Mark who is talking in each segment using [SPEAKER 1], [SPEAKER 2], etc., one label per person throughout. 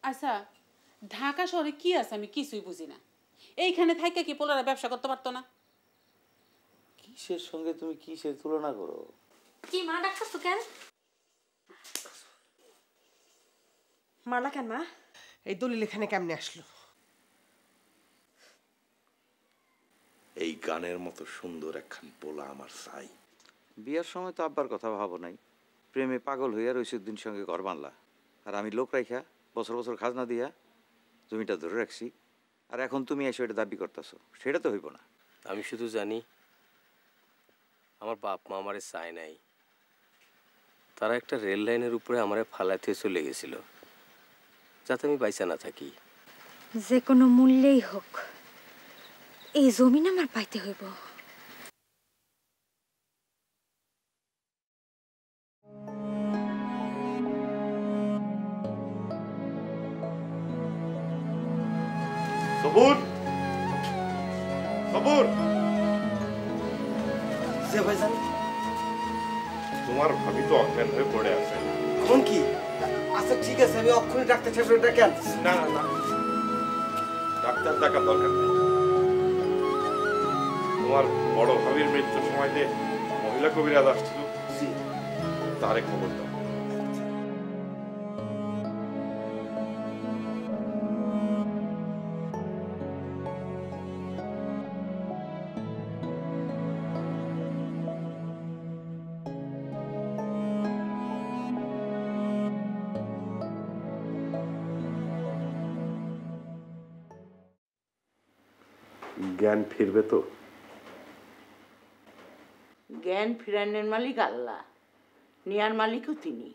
[SPEAKER 1] আচ্ছা, ঢাকা শহরে কি আছে আমি কিছুই বুঝি না। এইখানে থাইকা কি পোলারা ব্যবসা করতে পারতো না?
[SPEAKER 2] কিসের সঙ্গে তুমি কিসের তুলনা করো?
[SPEAKER 3] কি মা ডাকছো কেন? মারলা কেন মা?
[SPEAKER 4] এই দলিল এখানে কেমনে আসলো?
[SPEAKER 5] এই গানের মতো সুন্দর একখান পোলা আমার চাই।
[SPEAKER 2] বিয়ার সময় তো আব্বার কথা ভাবো নাই, প্রেমে পাগল হইয়া রইসুদ্দিন সঙ্গে ঘর বানলা, আর আমি লোক রাইখা বছর বছর খাজনা দিয়া জমিটা ধরে রাখছি, আর এখন তুমি এসে এটা দাবি করতেছো, সেটা তো হইব না।
[SPEAKER 6] আমি শুধু জানি আমার বাপ মা আমারে চায় নাই, তারা একটা রেল লাইনের উপরে আমারে ফালাইতে চলে গেছিল যাতে আমি বাইসা না থাকি।
[SPEAKER 3] যে কোনো মূল্যেই হোক এই জমিন আমার পাইতে হইব।
[SPEAKER 5] সবুর, সবুর,
[SPEAKER 4] যে ভাইজান
[SPEAKER 5] তোমার ভাবি তো অজ্ঞান হয়ে পড়ে আছে।
[SPEAKER 4] কোন কি? আচ্ছা ঠিক আছে, আমি অক্ষুনি ডাক্তার সাহেব ডাকেন।
[SPEAKER 5] না না না, ডাক্তার ডাকার দরকার নেই। তোমার বড় ভাবির মৃত্যুর সময় যে মহিলা কবিরাজ আসছিল, তারে খবর দাও। জ্ঞান ফিরবে তো?
[SPEAKER 7] জ্ঞান ফিরানোর মালিক আল্লাহ, নেয়ার মালিকও তিনি।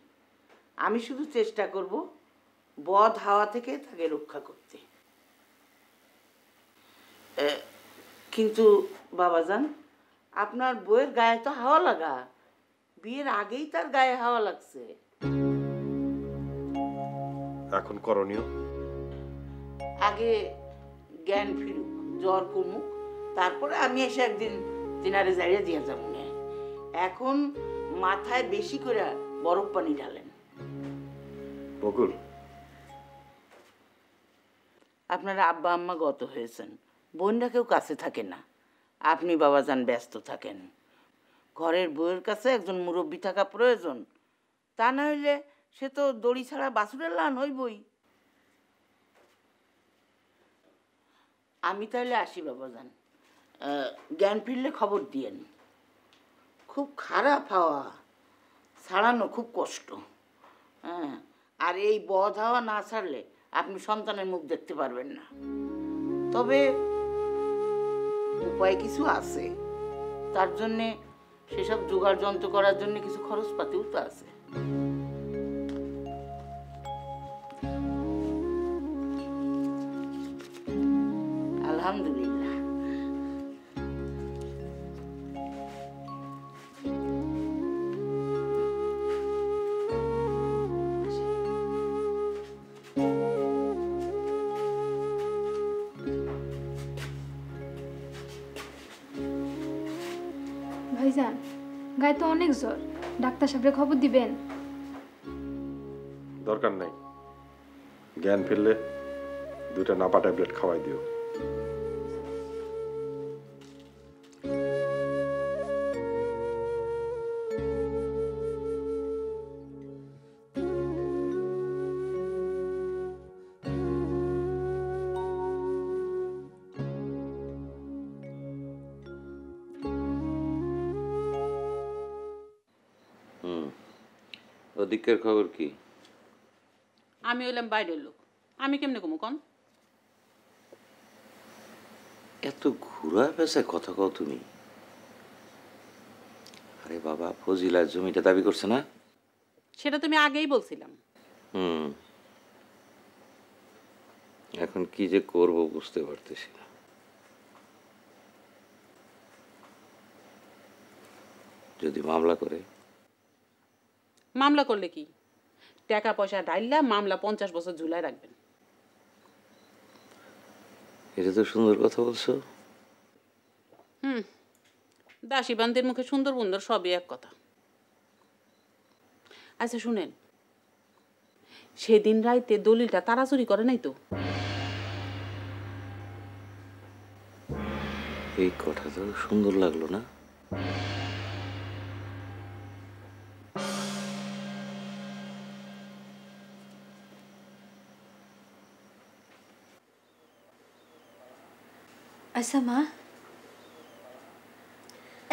[SPEAKER 7] আমি শুধু চেষ্টা করব বদ হাওয়া থেকে তাকে রক্ষা করতে। কিন্তু বাবাজান, আপনার বইয়ের গায়ে তো হাওয়া লাগা, বিয়ের আগেই তার গায়ে হাওয়া লাগছে।
[SPEAKER 5] এখন করণীয়?
[SPEAKER 7] আগে জ্ঞান ফিরুক, জ্বর কমুক, তারপরে আমি এসে একদিন তিনারে জারিয়ে দিয়ে যাবো না। এখন মাথায় বেশি করে বরফ পানি ঢালেন।
[SPEAKER 5] বকুল,
[SPEAKER 7] আপনার আব্বা আম্মা গত হয়েছেন, বোনরা কেউ কাছে থাকে না, আপনি বাবাজান ব্যস্ত থাকেন। ঘরের বউয়ের কাছে একজন মুরব্বী থাকা প্রয়োজন, তা না হইলে সে তো দড়ি ছাড়া বাছুরের লান হইবই। আমি তাহলে আসি বাবাজান, জ্ঞান ফিরলে খবর দিয়েন। খুব খারাপ হাওয়া, ছাড়ানো খুব কষ্ট। হ্যাঁ, আর এই বদ হাওয়া না ছাড়লে আপনি সন্তানের মুখ দেখতে পারবেন না। তবে উপায় কিছু আছে, তার জন্যে সেসব জোগাড় যন্ত্র করার জন্য কিছু খরচপাতিও তো আছে। আলহামদুলিল্লাহ।
[SPEAKER 8] ভাইজান গায়ে তো অনেক জ্বর, ডাক্তার সাহেবরে খবর দিবেন।
[SPEAKER 5] দরকার নাই, জ্ঞান ফিরলে 2টা নাপা ট্যাবলেট খাওয়াই দিও।
[SPEAKER 2] ওদিকের খবর কি?
[SPEAKER 1] আমি হইলাম বাইরের লোক, আমি কেমনে কমু কন?
[SPEAKER 2] এত ঘুরা পেশায় কথা কও তুমি? আরে বাবা, ফজিলা জমিটা দাবি করছে না?
[SPEAKER 1] সেটা তুমি আগেই বলছিলাম।
[SPEAKER 2] এখন কি যে করব বুঝতে পারতেছি না। যদি মামলা করে?
[SPEAKER 1] মামলা করলে কি, টাকা পয়সা ডাইল্লা মামলা 50 বছর ঝুলায় রাখবেন।
[SPEAKER 2] এটা তো সুন্দর কথা বলছো।
[SPEAKER 1] দাসী বান্দির মুখে সুন্দর বন্দর সবই এক কথা। আচ্ছা শুনেন, সেদিন রাইতে দলিলটা তারা চুরি করে নাই তো?
[SPEAKER 2] এই কথা তো সুন্দর লাগলো না?
[SPEAKER 3] আচ্ছা মা,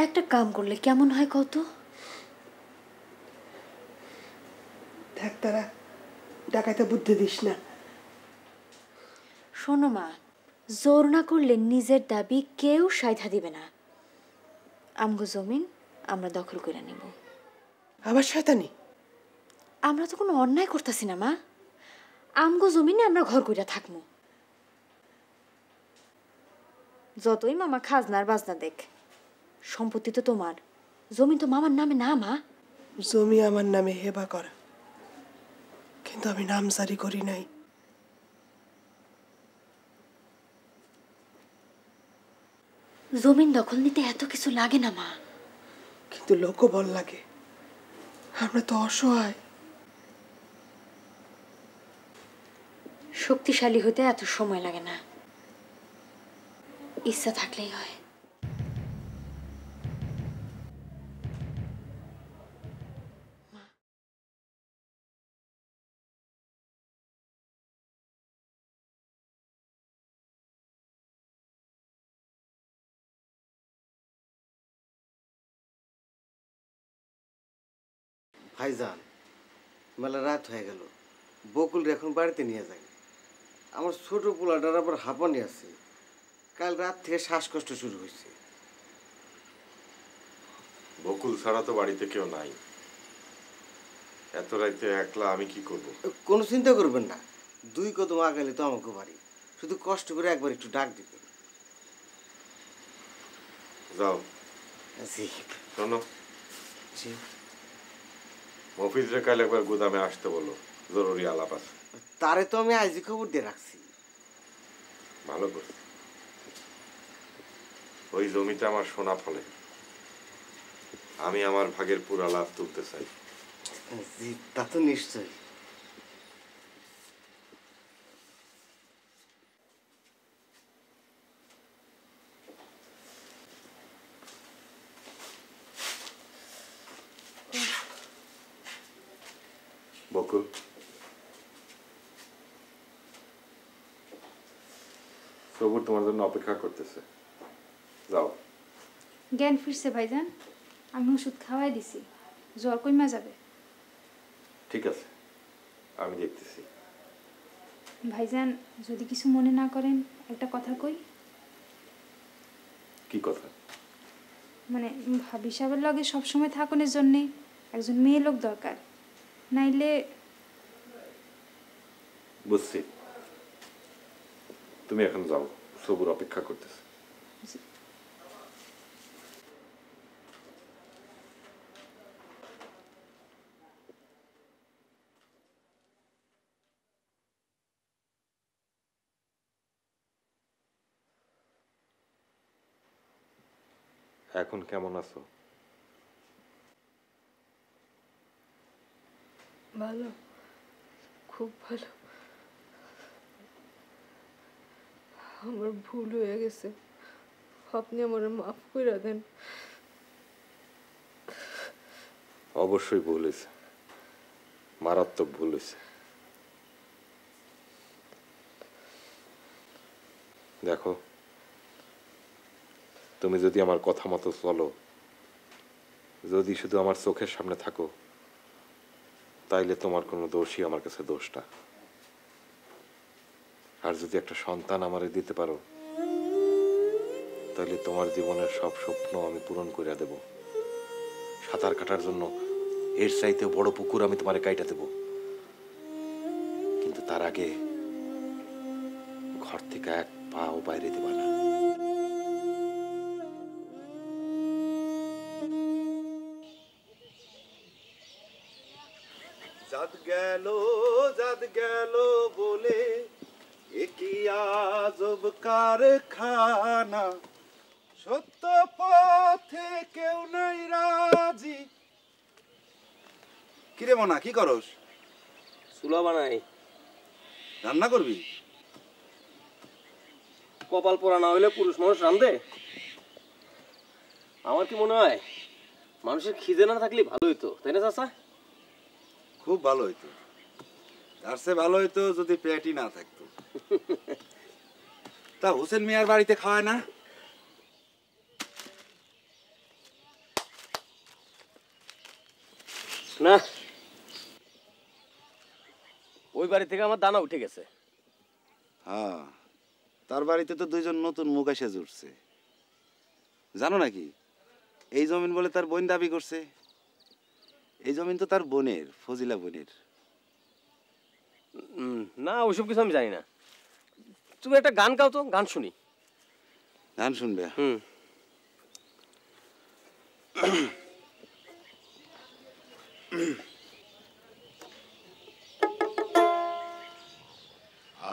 [SPEAKER 3] একটা কাম করলে কেমন হয় কত?
[SPEAKER 9] দেখ তারা, ডাকাইতে বুদ্ধি দিস না।
[SPEAKER 3] শোনো মা, জোর না করলে নিজের দাবি কেউ সাইধা দিবে না। আমগো জমিন আমরা দখল করে নেব।
[SPEAKER 9] আবার শয়তানি?
[SPEAKER 3] আমরা তো কোনো অন্যায় করতেছি না মা, আমগো জমিনে আমরা ঘর কইরা থাকবো। যতই মামা খাজনার বাজনা দেখ, সম্পত্তি তো তোমার, জমি তো মামার নামে না মা।
[SPEAKER 9] জমি আমার নামে হেবা করা, কিন্তু আমি নাম জারি করি নাই।
[SPEAKER 3] জমিন দখল নিতে এত কিছু লাগে না মা।
[SPEAKER 9] কিন্তু লোকবল লাগে, আমরা তো অসহায়।
[SPEAKER 3] শক্তিশালী হতে এত সময় লাগে না, ইচ্ছা থাকলেই হয়।
[SPEAKER 4] ভাইজান, মেলা রাত হয়ে গেল, বকুল এখন বাড়িতে নিয়ে যাই। আমার ছোট পোলাটার আবার হাঁপানি আছে, কাল রাত থেকে শ্বাসকষ্ট শুরু হয়েছে।
[SPEAKER 5] বকুল ছাড়া তো বাড়িতে কেউ নাই, এত রাইতে একলা আমি কি করব?
[SPEAKER 4] কোনো চিন্তা করবেন না, 2 কদম আগালে তো আমাকে বাড়ি, শুধু কষ্ট করে একবার একটু ডাক দিবেন।
[SPEAKER 5] যাও।
[SPEAKER 4] জি।
[SPEAKER 5] শোনো,
[SPEAKER 4] জি।
[SPEAKER 5] মফিজরে কাল একবার গুদামে আসতে বলো, জরুরি আলাপ আছে।
[SPEAKER 4] তারে তো আমি আজই খবর দিয়ে রাখছি।
[SPEAKER 5] ভালো করছি, ওই জমিটা আমার সোনা ফলে, আমি আমার ভাগের পুরা লাভ তুলতে চাই।
[SPEAKER 4] জি, তা তো নিশ্চয়ই।
[SPEAKER 5] বকুল, সবুর তোমার জন্য অপেক্ষা করতেছে, যাও।
[SPEAKER 8] জ্ঞান ফিরছে ভাইজান, আমি ওষুধ খাওয়াই দিছি, জ্বর কইমা যাবে।
[SPEAKER 5] ঠিক আছে, আমি দেখতেছি।
[SPEAKER 8] ভাইজান যদি কিছু মনে না করেন একটা কথা কই।
[SPEAKER 5] কি কথা?
[SPEAKER 8] মানে ভাবি সাহেবের লগে সবসময় থাকনের জন্যে একজন মেয়ে লোক দরকার, নাইলে।
[SPEAKER 5] বুঝছি, তুমি এখন যাও, সবুর অপেক্ষা করতেছে। এখন কেমন আছো?
[SPEAKER 9] ভালো, খুব ভালো। আমার ভুল হয়ে গেছে, আপনি আমার মাফ করে দেন।
[SPEAKER 5] অবশ্যই ভুল হয়েছে, মারাত্মক ভুল হয়েছে। দেখো, তুমি যদি আমার কথা মতো চলো, যদি শুধু আমার চোখের সামনে থাকো, তাইলে তোমার কোনো দোষই আমার কাছে দোষ না। আর যদি একটা সন্তান আমারে দিতে পারো, তাহলে তোমার জীবনের সব স্বপ্ন আমি পূরণ করে দেব। সাঁতার কাটার জন্য এর চাইতে বড় পুকুর আমি তোমারে কাইটা দেব, কিন্তু তার আগে ঘর থেকে এক পাও বাইরে দেবা না।
[SPEAKER 10] জাত গেল বলে একই আজব কারখানা, সত্য পথে কেউ নাই রাজি। কিরে মনা, কি করস?
[SPEAKER 6] চুলা বানাই।
[SPEAKER 10] রান্না করবি?
[SPEAKER 6] কপাল পোড়া না হইলে পুরুষ মানুষ রান্ধে? আমার কি মনে হয় মানুষের খিদে না থাকলে ভালো হইতো, তাই না চাচা?
[SPEAKER 10] খুব ভালো হইতো, তার চেয়ে ভালো হইতো যদি পেটই না থাকতো। তা হোসেন মিয়ার বাড়িতে খাওয়ায় না?
[SPEAKER 6] না, ওই বাড়ি থেকে আমার দানা উঠে গেছে।
[SPEAKER 10] হ্যাঁ, তার বাড়িতে তো দুইজন নতুন মুখ এসে জুটছে। জানো নাকি, এই জমিন বলে তার বোন দাবি করছে। এই জমিন তো তার বোনের, ফজিলা বোনের।
[SPEAKER 6] না, ওইসব কিছু আমি জানি না। তুমি একটা গান গাও তো, গান শুনি।
[SPEAKER 10] গান শুনবে?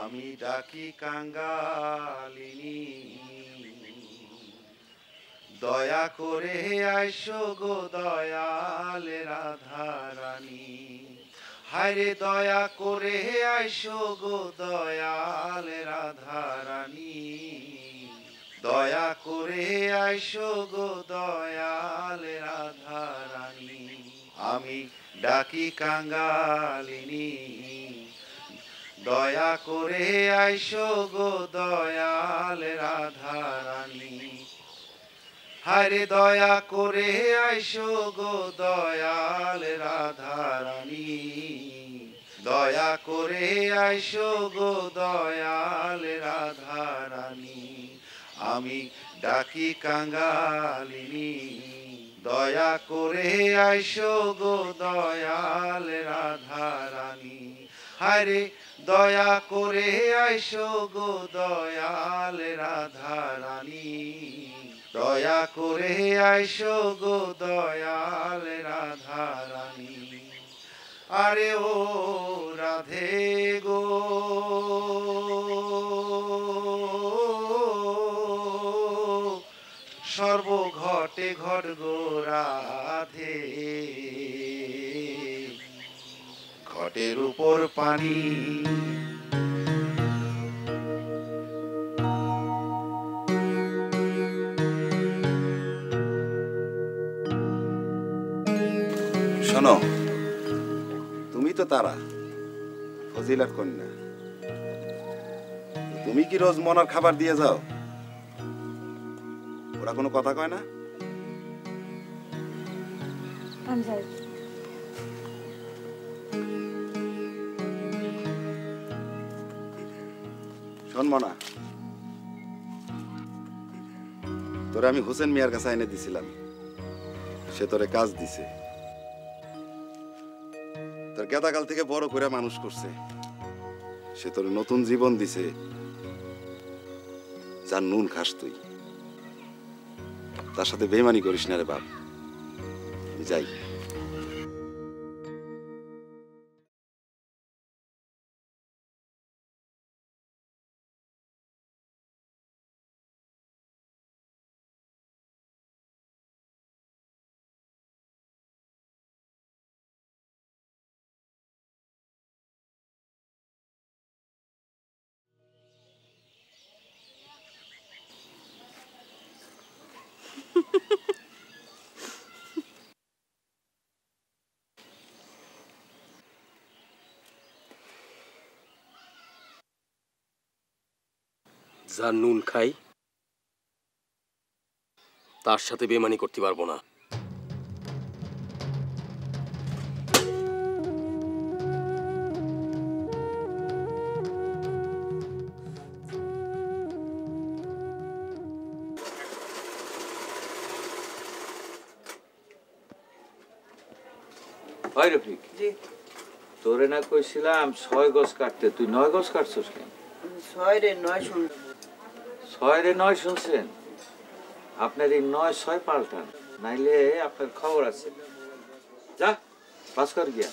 [SPEAKER 10] আমি ডাকি কাঙ্গালিনী, দয়া করে আইসো গো দয়াল রাধারানী। হায়রে দয়া করে আইসো গো দয়াল রাধারানী, দয়া করে আইসো গো দয়াল রাধারানী। আমি ডাকি কাঙ্গালিনী, দয়া করে আইসো গো দয়াল রাধারানী। হায়রে দয়া করে আইসো গো দয়াল রাধারানী, দয়া করে আইসো গো দয়াল রাধারানী। আমি ডাকি কাঙ্গালিনী, দয়া করে আইসো গো দয়াল রাধারানী। হায়রে দয়া করে আইসো গো দয়াল রাধারানী, দয়া করে আইসো গো দয়াল রাধারানী। আরে ও রাধে গো, সর্বঘটে ঘট গো রাধে, ঘটের উপর পানি। শোনো, তুমি তো তারা, ফজিলার কন্যা। তুমি কি রোজ মনার খাবার দিয়ে যাও? ওরা কোনো কথা কয় না? শোন মনা, তোরে আমি হোসেন মিয়ার কাছে এনে দিছিলাম, সে তোরে কাজ দিছে। তোর গেদাকাল থেকে বড় করে মানুষ করছে, সে তোর নতুন জীবন দিছে, যার নুন খাস তুই। তার সাথে বেইমানি করিস না রে বাপ। যাই।
[SPEAKER 6] যার নুন খাই তার সাথে বেমানি করতে পারবো না।
[SPEAKER 2] হয় রফিক, তোরে না কইছিলাম 6 গজ কাটতে, তুই 9 গজ কাটছস কেন?
[SPEAKER 7] 6 রে 9 শুন।
[SPEAKER 2] 6 রে 9 শুনছেন? আপনার এই 9 6 পাল্টান, নাইলে আপনার খবর আছে। যা পাস কর গিয়া।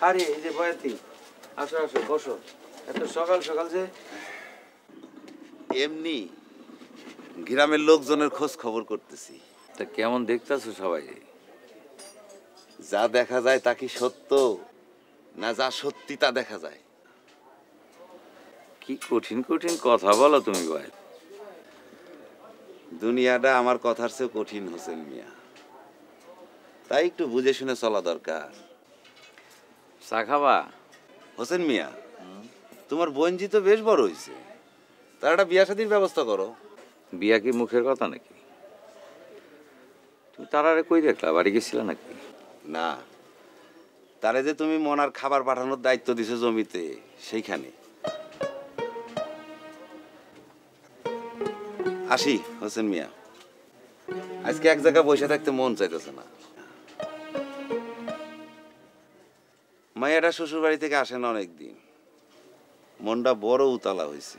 [SPEAKER 2] আরে এই যে বয়াতি, আসো আসো বসো। এত সকাল সকাল যে?
[SPEAKER 10] এমনি গ্রামের লোকজনের খোঁজ খবর করতেছি।
[SPEAKER 2] তা কেমন দেখতাছো সবাই?
[SPEAKER 10] যা দেখা যায় তা কি সত্য, না যা সত্যি তা দেখা যায়?
[SPEAKER 2] কি কঠিন কঠিন কথা বলো তুমি ভাই।
[SPEAKER 10] দুনিয়াটা আমার কথার চেয়ে কঠিন হোসেন মিয়া, তাই একটু বুঝে শুনে চলা দরকার।
[SPEAKER 2] চা খাবা?
[SPEAKER 10] হোসেন মিয়া, তোমার বোনজি তো বেশ বড় হয়েছে, তার একটা বিয়া শাদীর ব্যবস্থা করো।
[SPEAKER 2] বিয়া কি মুখের কথা নাকি? তুমি তারারে কই দেখলা? বাড়ি গেছিলা নাকি?
[SPEAKER 10] না, তারে যে তুমি মনার খাবার পাঠানোর দায়িত্ব দিছো জমিতে, সেইখানে। আসি হোসেন মিয়া, আজকে এক জায়গায় বসে থাকতে মন চাইতেছে না। মায়েরা শ্বশুর বাড়ি থেকে আসে না অনেকদিন, মনটা বড় উতালা হয়েছে।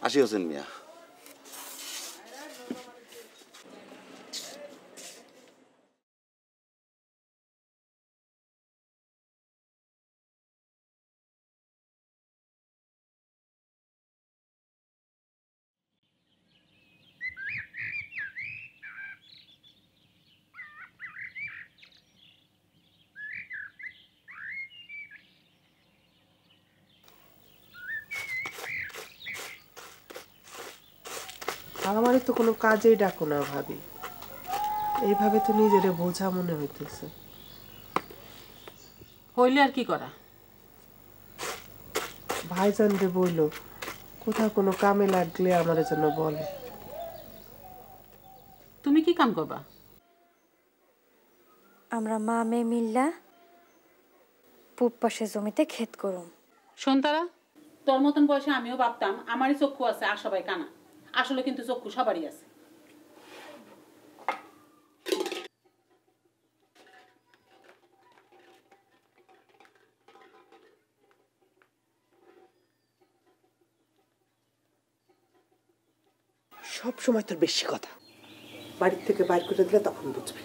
[SPEAKER 10] আসি হোসেন মিয়া।
[SPEAKER 9] আমারে তো কোনো কাজেই ডাকো না ভাবি, এইভাবে তো নিজেরে বোঝা মনে হইতেছে।
[SPEAKER 1] হইলে আর কি করা?
[SPEAKER 9] ভাইজান রে বইলো কোথাও কোনো কামে লাগলে আমার জন্য বলে।
[SPEAKER 1] তুমি কি কাম করবা?
[SPEAKER 3] আমরা মা মেয়ে মিল্লা পূব পাশে জমিতে ক্ষেত করুম।
[SPEAKER 1] শোন তারা, তোর মতন বয়সে আমিও ভাবতাম আমারই চক্ষু আছে আর সবাই কানা। আসলে কিন্তু চক্ষু সবারই আছে।
[SPEAKER 9] সব সময় তোর বেশি কথা, বাড়ির থেকে বাইর করে দিলে তখন বুঝবি।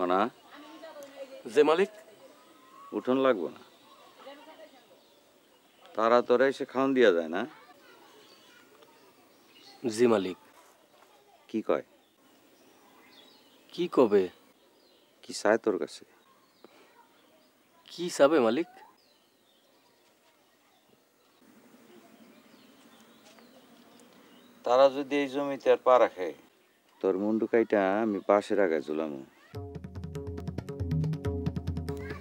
[SPEAKER 2] মানা
[SPEAKER 6] যে মালিক।
[SPEAKER 2] উঠোন লাগবো না, তারা তোরা এসে খাওয়ান দিয়া যায় না?
[SPEAKER 6] জি মালিক।
[SPEAKER 2] কি কয়?
[SPEAKER 6] কি কবে?
[SPEAKER 2] কি চায় তোর কাছে?
[SPEAKER 6] কি চাবে মালিক?
[SPEAKER 2] তারা যদি এই জমিতে আর পা রাখে, তোর মুন্ডু কাইটা আমি পাশের আগায় ঝুলাম।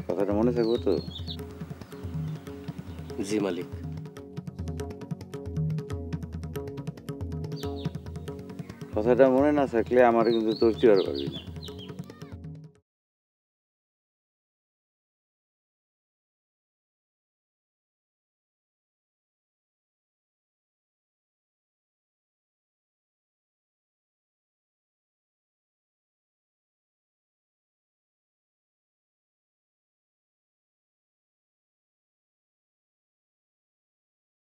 [SPEAKER 2] কথাটা মনে থাকবো তো?
[SPEAKER 6] জি মালিক।
[SPEAKER 2] কথাটা মনে না থাকলে আমার কিন্তু তোর চেয়ার পাবি না।